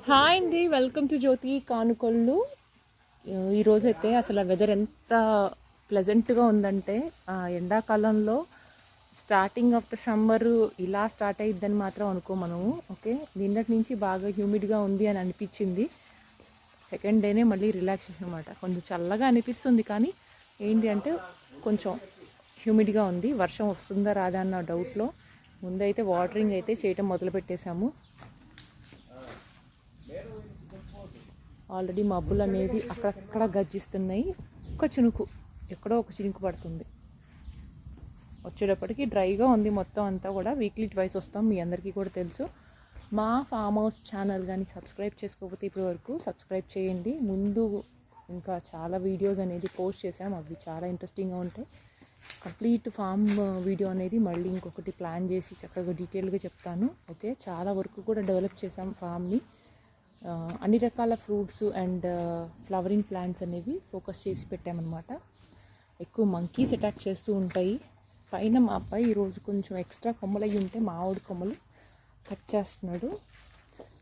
Hi అండి, welcome to జ్యోతి కానుకొల్లు. ఈరోజైతే అసలు వెదర్ ఎంత ప్లెజెంట్గా ఉందంటే ఎండాకాలంలో స్టార్టింగ్ ఆఫ్ ద సమ్మర్ ఇలా స్టార్ట్ అయ్యిద్దని మాత్రం అనుకో మనము. ఓకే, నిన్నటి నుంచి బాగా హ్యూమిడ్గా ఉంది అని అనిపించింది. సెకండ్ డేనే మళ్ళీ రిలాక్సేషన్ అనమాట. కొంచెం చల్లగా అనిపిస్తుంది, కానీ ఏంటి అంటే కొంచెం హ్యూమిడ్గా ఉంది. వర్షం వస్తుందా రాదా అన్న డౌట్లో ముందైతే వాటరింగ్ అయితే చేయటం మొదలు పెట్టేశాము. ఆల్రెడీ మబ్బులు అనేది అక్కడక్కడ గర్జిస్తున్నాయి. ఒక్క చినుకు, ఎక్కడో ఒక చినుకు పడుతుంది. వచ్చేటప్పటికి డ్రైగా ఉంది మొత్తం అంతా కూడా. వీక్లీ ట్వైస్ వస్తాం, మీ అందరికీ కూడా తెలుసు. మా ఫామ్ హౌస్ ఛానల్ కానీ సబ్స్క్రైబ్ చేసుకోకపోతే ఇప్పటి వరకు సబ్స్క్రైబ్ చేయండి. ముందు ఇంకా చాలా వీడియోస్ అనేది పోస్ట్ చేసాం, అవి చాలా ఇంట్రెస్టింగ్గా ఉంటాయి. కంప్లీట్ ఫామ్ వీడియో అనేది మళ్ళీ ఇంకొకటి ప్లాన్ చేసి చక్కగా డీటెయిల్గా చెప్తాను. ఓకే, చాలా వరకు కూడా డెవలప్ చేసాం ఫామ్ని. అన్ని రకాల ఫ్రూట్స్ అండ్ ఫ్లవరింగ్ ప్లాంట్స్ అనేవి ఫోకస్ చేసి పెట్టామన్నమాట. ఎక్కువ మంకీస్ అటాక్ చేస్తూ ఉంటాయి. పైన మా అబ్బాయి ఈరోజు కొంచెం ఎక్స్ట్రా కొమ్మలు అయ్యి ఉంటే మామిడి కొమ్మలు కట్ చేస్తున్నాడు.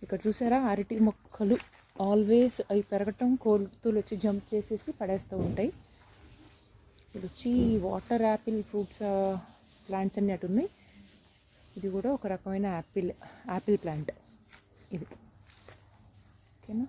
ఇక్కడ చూసారా, అరటి మొక్కలు ఆల్వేస్ అవి పెరగటం, కోతులు వచ్చి జంప్ చేసేసి పడేస్తూ ఉంటాయి. ఇది వచ్చి వాటర్ యాపిల్ ఫ్రూట్స్ ప్లాంట్స్ అన్నీ అటు ఉన్నాయి. ఇది కూడా ఒక రకమైన యాపిల్ ప్లాంట్ ఇది. ఓకేనా.